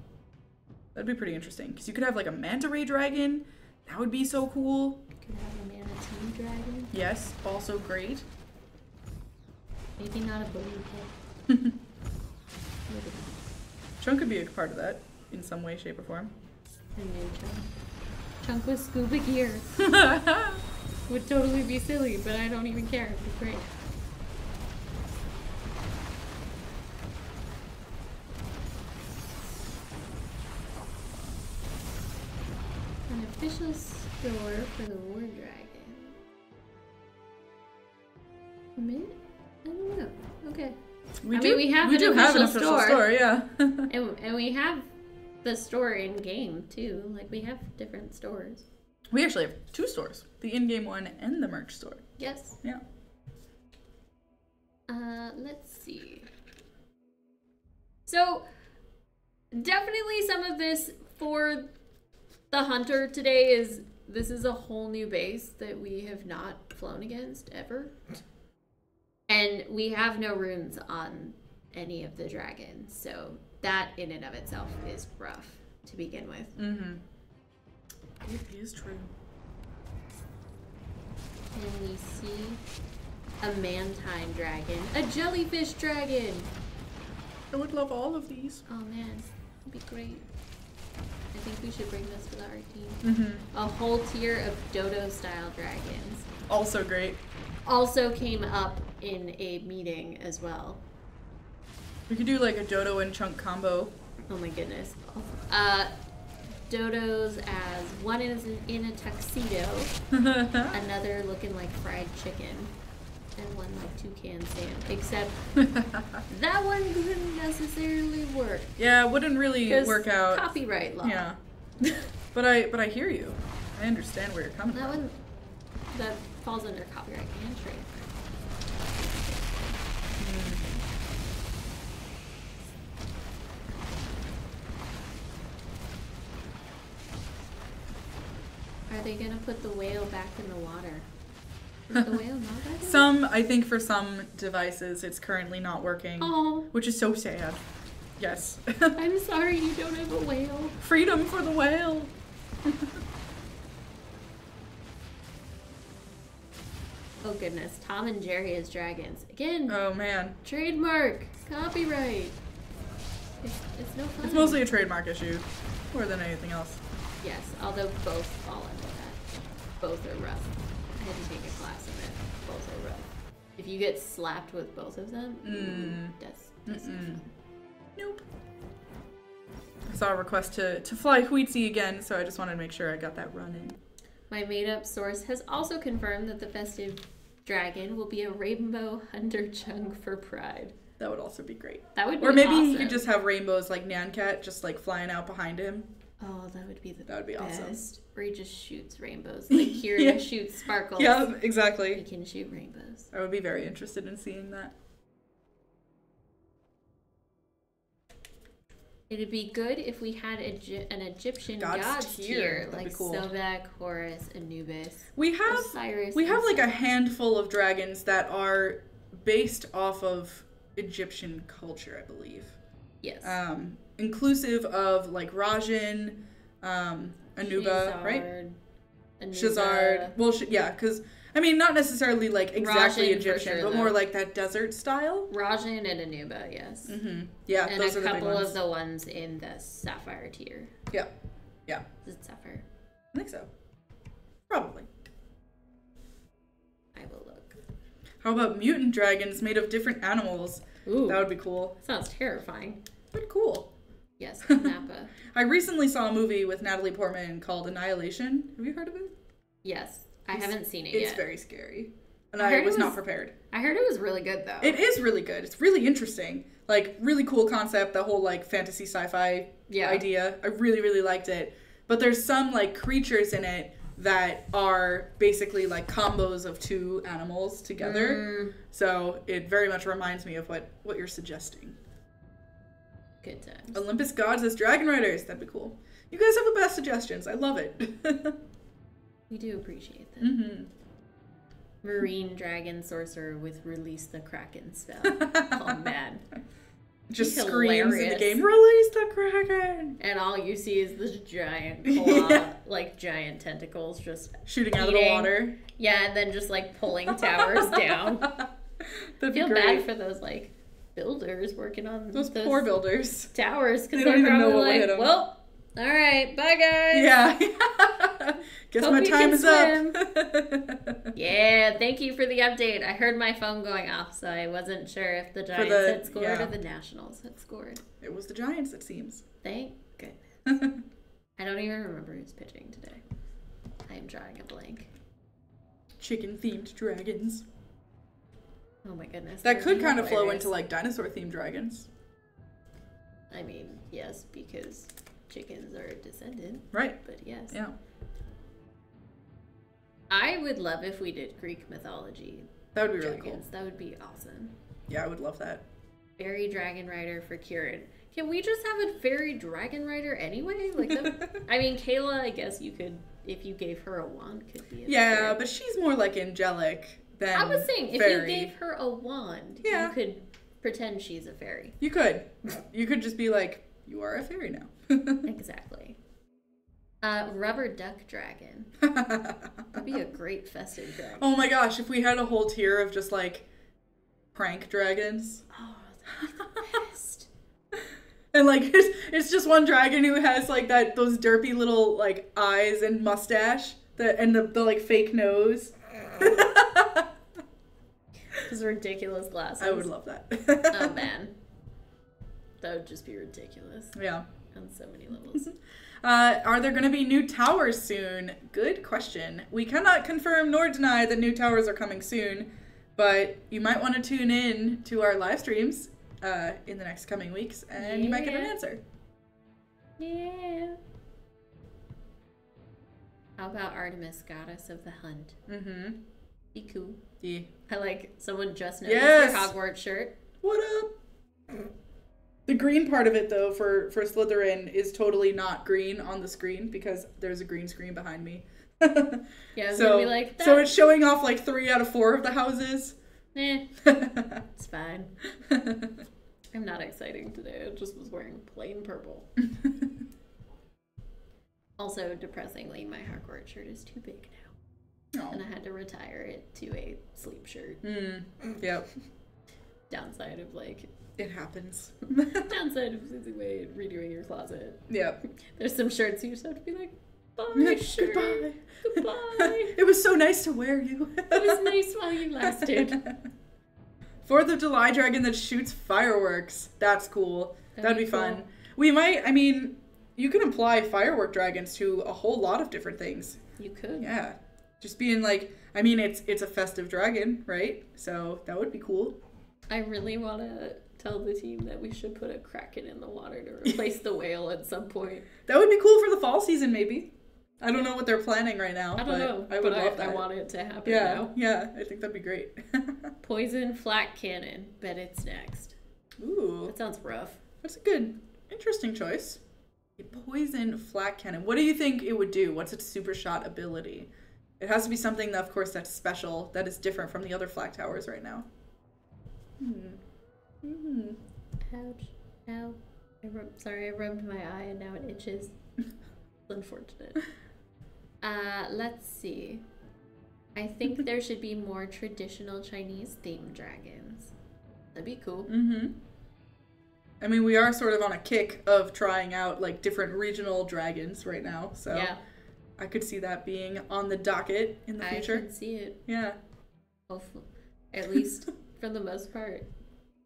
That'd be pretty interesting because you could have like a manta ray dragon. That would be so cool. Could have a manatee dragon. Yes, also great. Maybe not a balloon. Chunk could be a part of that in some way, shape, or form. A new chunk. Chunk with scuba gear. Would totally be silly, but I don't even care. It'd be great. An official store for the War Dragon. Maybe? I don't know. Okay. We I mean, we have an do have an official official store, yeah. And we have the store in game too. Like we have different stores. We actually have two stores: the in-game one and the merch store. Yes. Yeah. Let's see. So definitely some of this for the hunter today is this is a whole new base that we have not flown against ever. And we have no runes on any of the dragons, so that in and of itself is rough to begin with. Mm-hmm. It is true. And we see a mantine dragon, a jellyfish dragon. I would love all of these. Oh man, that'd be great. I think we should bring this to our team. Mm-hmm. A whole tier of dodo-style dragons. Also great. Also came up in a meeting as well. We could do like a Dodo and Chunk combo. Oh my goodness. Dodos as one is in a tuxedo, another looking like fried chicken, and one like toucan Sam. Except that one couldn't necessarily work. Yeah, it wouldn't really work out. Copyright law. Yeah. But I hear you. I understand where you're coming That from. one that falls under copyright and trademark. Are they gonna put the whale back in the water? Is the whale not back in I think for some devices it's currently not working. Oh. Which is so sad. Yes. I'm sorry you don't have a whale. Freedom for the whale. Oh goodness, Tom and Jerry as dragons. Again, Oh man. trademark, copyright. It's no fun. It's mostly a trademark issue, more than anything else. Yes, although both fall into that. Both are rough. I had to take a class in it. Both are rough. If you get slapped with both of them, that's not fun. Nope. I saw a request to fly Huitzil again, so I just wanted to make sure I got that run in. My made-up source has also confirmed that the festive dragon will be a rainbow hunter chung for Pride. That would also be great. That would be Or maybe awesome. he could just have rainbows like Nyan Cat just like flying out behind him. Oh, that would be the That would be best. awesome. Or he just shoots rainbows. Like Kieran Yeah. shoots sparkles. Yeah, He exactly. can shoot rainbows. I would be very interested in seeing that. It'd be good if we had an Egyptian Gods gods tier. tier, That'd be like cool. Sobek, Horus, Anubis, We have Osiris. we have and like a handful of dragons that are based off of Egyptian culture, I believe. yes, Inclusive of like Rajin, Anuba, right? Anuba, Shazard. Well, yeah, because I mean, not necessarily like exactly Rajin for Egyptian, sure, but though. more like that desert style. Rajin and Anuba, yes, Yeah, and those a are the big couple ones. of the ones in the Sapphire tier. Yeah, yeah, Is it Sapphire? I think so. Probably. I will look. How about mutant dragons made of different animals? Ooh, That would be cool. sounds terrifying. But cool. Yes, Napa. I recently saw a movie with Natalie Portman called Annihilation. Have you heard of it? Yes, I haven't seen it It's yet. very scary. And I I heard was it not was- prepared. I heard it was really good though. It is really good. It's really interesting. Like, really cool concept, the whole, like, fantasy sci-fi Yeah. idea. I really, really liked it. But there's some, like, creatures in it that are basically, like, combos of two animals together. So it very much reminds me of what you're suggesting. Good times. Olympus gods as dragon riders. That'd be cool. You guys have the best suggestions. I love it. We do appreciate that. Mm-hmm. Marine dragon sorcerer with release the Kraken spell. Oh man. Just He's screams in the hilarious. game, release the Kraken! And all you see is this giant claw, Yeah. like giant tentacles just Shooting out of the eating. water. Yeah, and then just like pulling towers down. That'd be Feel great. bad for those like builders working on Those poor builders. towers because They they're don't even know probably what will hit like, 'em. well, all right, bye guys. Yeah. Guess Hope my you time can is up. Yeah, thank you for the update. I heard my phone going off, so I wasn't sure if the Giants had scored yeah. or the Nationals had scored. It was the Giants, it seems. Thank goodness. I don't even remember who's pitching today. I am drawing a blank. Chicken-themed dragons. Oh my goodness. That would could be kind of flow hilarious. into, like, dinosaur-themed dragons. I mean, yes, because chickens are a descendant, Right. but yes. Yeah. I would love if we did Greek mythology That would be really dragons. cool. That would be awesome. Yeah, I would love that. Fairy dragon rider for Kieran. Can we just have a fairy dragon rider anyway? Like, that, I mean, Kayla, I guess you could, if you gave her a wand, could be a Yeah, fairy. but she's more, like, angelic than I was saying, if fairy. you gave her a wand, Yeah. you could pretend she's a fairy. You could. You could just be like, you are a fairy now. Exactly. Rubber duck dragon. That'd be a great festive dragon. Oh my gosh, if we had a whole tier of just, like, prank dragons. Oh, that'd be the best. And, like, it's just one dragon who has, like, those derpy little, like, eyes and mustache. And the like, fake nose. Those ridiculous glasses. I would love that. Oh, man. That would just be ridiculous Yeah. on so many levels. Are there going to be new towers soon? Good question. We cannot confirm nor deny that new towers are coming soon, but you might want to tune in to our live streams in the next coming weeks, and you might get an Yeah. answer. Yeah. How about Artemis, goddess of the hunt? Mm-hmm. Be cool. Yeah. I like someone just noticed Yes. your Hogwarts shirt. What up? The green part of it, though, for Slytherin is totally not green on the screen because there's a green screen behind me. Yeah, I was gonna be like, so it's showing off like 3 out of 4 of the houses. Eh, it's fine. I'm not exciting today. I just was wearing plain purple. Also, depressingly, my Hogwarts shirt is too big now. Oh. And I had to retire it to a sleep shirt. Yep. Downside of like... It happens. Downside of redoing your closet. Yep. There's some shirts you just have to be like, bye, shirt. Goodbye. Goodbye. It was so nice to wear you. It was nice while you lasted. 4th of July dragon that shoots fireworks. That's cool. That'd be fun. Cool. We might, I mean, you can apply firework dragons to a whole lot of different things. You could. Yeah. Just being like, I mean, it's a festive dragon, right? So that would be cool. I really want to tell the team that we should put a kraken in the water to replace the whale at some point. That would be cool for the fall season, maybe. I don't know what they're planning right now. I don't know, I would love that. I want it to happen yeah, now. Yeah, I think that'd be great. Poison flak cannon. Bet it's next. Ooh. That sounds rough. That's a good, interesting choice. A poison flak cannon. What do you think it would do? What's its super shot ability? It has to be something, that, of course, that's special, that is different from the other flak towers right now. Ouch. Ow. Sorry, I rubbed my eye and now it itches. It's unfortunate. Let's see. I think there should be more traditional Chinese themed dragons. That'd be cool. I mean, we are sort of on a kick of trying out, like, different regional dragons right now, so Yeah. I could see that being on the docket in the future. I can see it. Yeah. Hopefully. At least for the most part.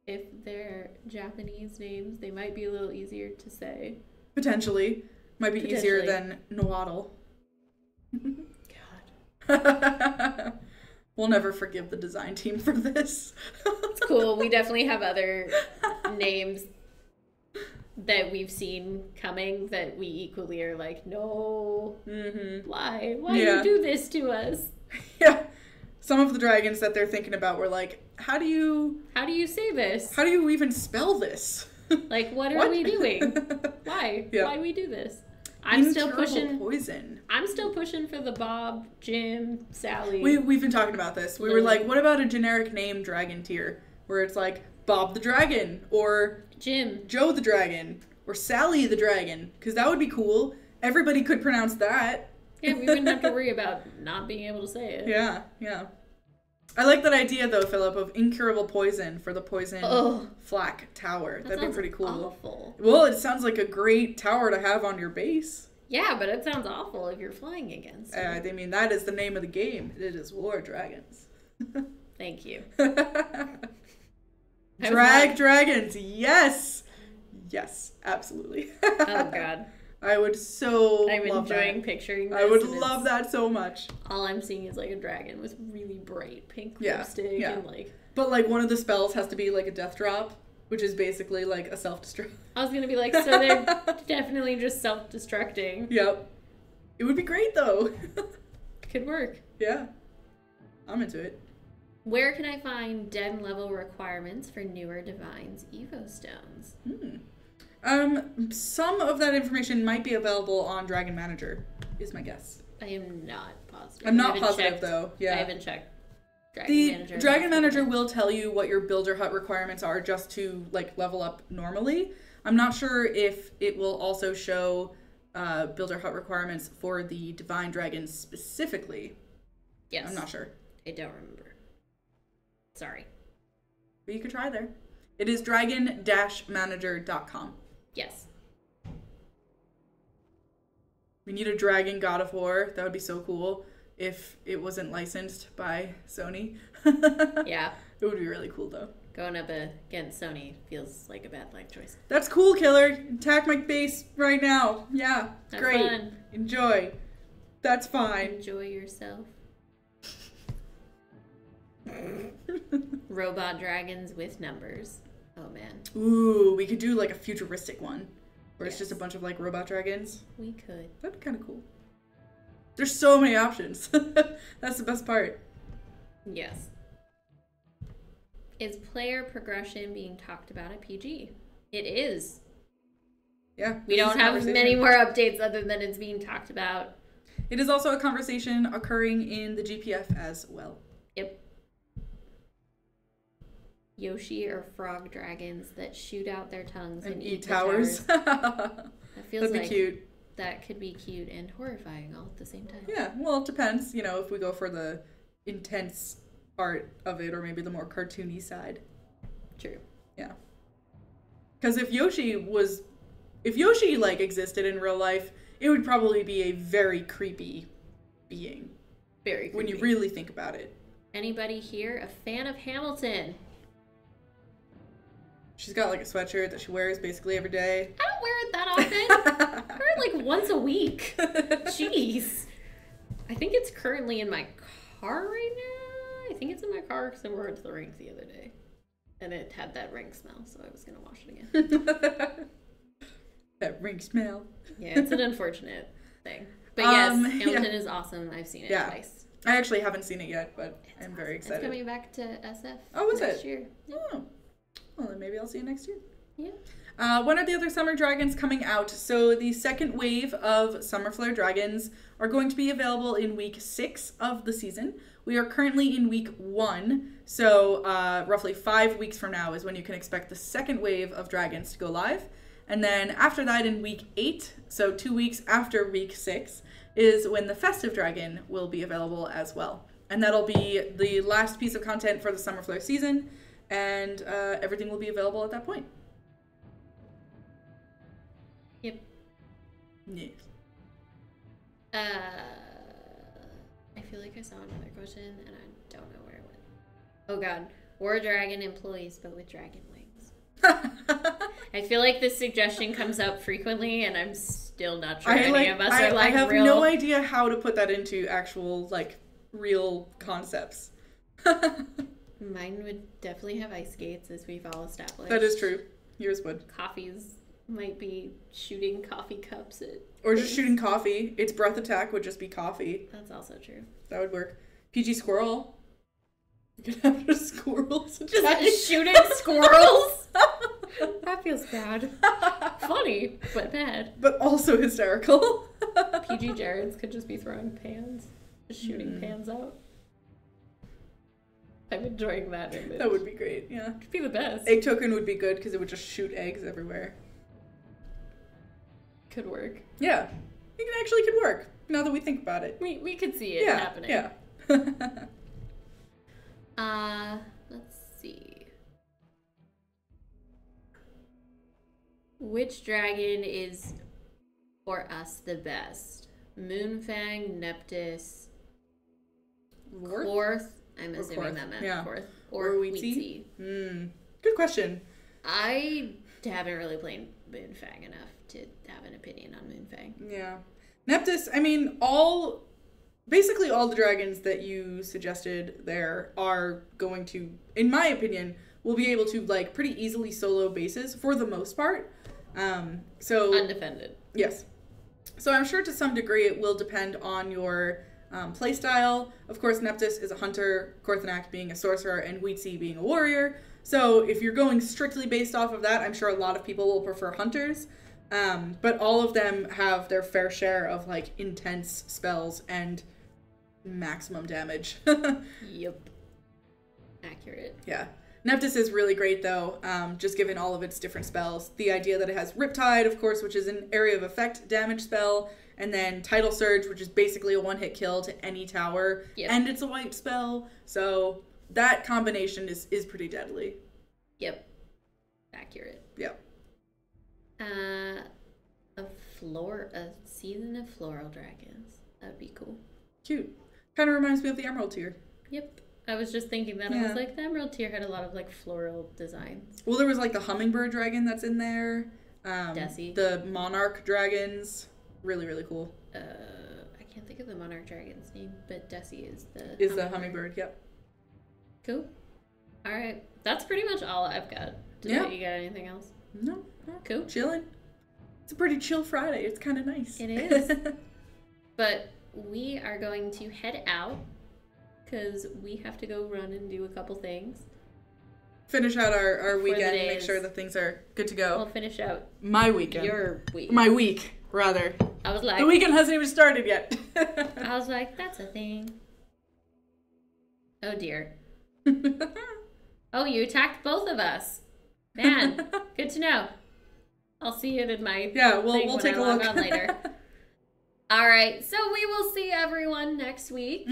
If they're Japanese names, they might be a little easier to say. Potentially. Might be easier than Coatl. God. We'll never forgive the design team for this. It's cool. We definitely have other names that we've seen coming that we equally are like, no. Why? Why do you do this to us? Yeah. Some of the dragons that they're thinking about were like, how do you say this? How do you even spell this? Like, what are we doing? Why? Yeah. Why we do this? I'm still pushing poison. I'm still pushing for the Bob, Jim, Sally. We've been talking about this. We were like, what about a generic name dragon tier where it's like Bob the Dragon or Jim, Joe the Dragon or Sally the Dragon, because that would be cool. Everybody could pronounce that. Yeah, we wouldn't have to worry about not being able to say it. Yeah, yeah. I like that idea, though, Philip, of incurable poison for the poison flak tower. That'd be pretty cool. Awful. Well, it sounds like a great tower to have on your base. Yeah, but it sounds awful if you're flying against it. I mean, that is the name of the game. It is War Dragons. Thank you. Drag dragons, yes! Yes, absolutely. Oh, God. I would so I'm love enjoying that. picturing this. I would love that so much. All I'm seeing is like a dragon with really bright pink lipstick and like... But like one of the spells has to be like a death drop, which is basically like a self-destruct. I was gonna be like, so they're definitely just self-destructing. Yep. It would be great though. Could work. Yeah. I'm into it. Where can I find den level requirements for newer Divines Evo Stones? Some of that information might be available on Dragon Manager, is my guess. I am not positive. I'm not positive though. Yeah. I haven't checked Dragon Manager. Dragon Manager will tell you what your builder hut requirements are just to like level up normally. I'm not sure if it will also show builder hut requirements for the Divine Dragons specifically. Yes. I'm not sure. I don't remember. Sorry. But you could try there. It is dragon-manager.com. Yes. We need a Dragon God of War. That would be so cool if it wasn't licensed by Sony. Yeah. It would be really cool, though. Going up against Sony feels like a bad life choice. That's cool, Killer. Attack my base right now. Yeah, Have great. fun. Enjoy. That's fine. Enjoy yourself. Robot dragons with numbers. Oh, man. Ooh, we could do like a futuristic one where it's Yes. just a bunch of like robot dragons. We could. That'd be kind of cool. There's so many options. That's the best part. Yes. Is player progression being talked about at PG? It is. Yeah. We don't have many more updates other than it's being talked about. It is also a conversation occurring in the GPF as well. Yep. Yoshi or frog dragons that shoot out their tongues and eat towers. That feels That'd be cute. That could be cute and horrifying all at the same time. Yeah, well, it depends, you know, if we go for the intense art of it or maybe the more cartoony side. True. Yeah. Because if Yoshi, like, existed in real life, it would probably be a very creepy being. Very creepy. When you really think about it. Anybody here a fan of Hamilton? She's got, like, a sweatshirt that she wears basically every day. I don't wear it that often. I wear it, like, once a week. Jeez. I think it's currently in my car right now. I think it's in my car because I wore it to the rink the other day. And it had that rink smell, so I was going to wash it again. That rink smell. Yeah, it's an unfortunate thing. But yes, Hamilton is awesome. I've seen it twice. I actually haven't seen it yet, but I'm awesome. very excited. It's coming back to SF next year. Yeah. Oh. Well, then maybe I'll see you next year. Yeah. When are the other summer dragons coming out? So the second wave of Summerflare dragons are going to be available in week 6 of the season. We are currently in week 1, so roughly 5 weeks from now is when you can expect the second wave of dragons to go live. And then after that in week 8, so 2 weeks after week 6, is when the festive dragon will be available as well. And that'll be the last piece of content for the Summerflare season, and everything will be available at that point. Yep. Yes. I feel like I saw another question, and I don't know where it went. Oh god. War Dragon employees, but with dragon wings. I feel like this suggestion comes up frequently, and I'm still not sure any of us are like I have real... no idea how to put that into actual, like, real concepts. Mine would definitely have ice skates, as we've all established. That is true. Yours would. Coffees might be shooting coffee cups at... Or just shooting coffee. Its breath attack would just be coffee. That's also true. That would work. PG Squirrel. You could have just squirrels. Just shooting squirrels? That feels bad. Funny, but bad. But also hysterical. PG Jareds could just be throwing pans. Just shooting pans out. I'm enjoying that image. That would be great, yeah. Could be the best. Egg token would be good because it would just shoot eggs everywhere. Could work. Yeah. It actually could work, now that we think about it. We could see it happening. Yeah. Let's see. Which dragon is, for us, the best? Moonfang, Neptus, Quarth? I'm assuming that meant Quarth. Or Huitzil. Good question. I haven't really played Moonfang enough to have an opinion on Moonfang. Yeah. Neptus, I mean, basically all the dragons that you suggested there are going to, in my opinion, will be able to, like, pretty easily solo bases for the most part. So undefended. Yes. So I'm sure to some degree it will depend on your playstyle. Of course, Neptus is a hunter, Korthanak being a sorcerer, and Huitzil being a warrior. So if you're going strictly based off of that, I'm sure a lot of people will prefer hunters. But all of them have their fair share of, like, intense spells and maximum damage. Yep. Accurate. Yeah. Neptus is really great, though, just given all of its different spells. The idea that it has Riptide, of course, which is an area of effect damage spell, and then Tidal Surge, which is basically a one-hit kill to any tower, and it's a white spell. So that combination is pretty deadly. Yep. Accurate. Yep. A season of floral dragons. That'd be cool. Cute. Kind of reminds me of the Emerald tier. Yep. I was just thinking that. I was like, the Emerald tier had a lot of, like, floral designs. Well, there was, like, the Hummingbird dragon that's in there. Desi. The Monarch dragons. Really, really cool. I can't think of the Monarch dragon's name, but Desi is the the Hummingbird, yep. Cool. All right. That's pretty much all I've got. You got anything else? No. Cool. Chilling. It's a pretty chill Friday. It's kind of nice. It is. But we are going to head out because we have to go run and do a couple things. Finish out our weekend and make sure that things are good to go. We'll finish out my weekend. Your week. My week, rather. I was like... The weekend hasn't even started yet. I was like, that's a thing. Oh, dear. Oh, you attacked both of us. Man, good to know. I'll see it in my we'll take a look on later. All right, so we will see everyone next week.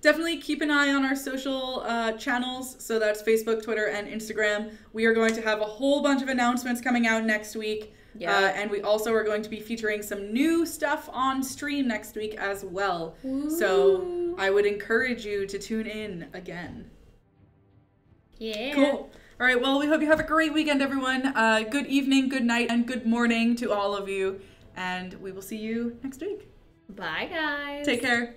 Definitely keep an eye on our social channels. So that's Facebook, Twitter, and Instagram. We are going to have a whole bunch of announcements coming out next week. Yeah. And we also are going to be featuring some new stuff on stream next week as well. Ooh. So I would encourage you to tune in again. Yeah. Cool. All right, well, we hope you have a great weekend, everyone. Good evening, good night, and good morning to all of you. And we will see you next week. Bye, guys. Take care.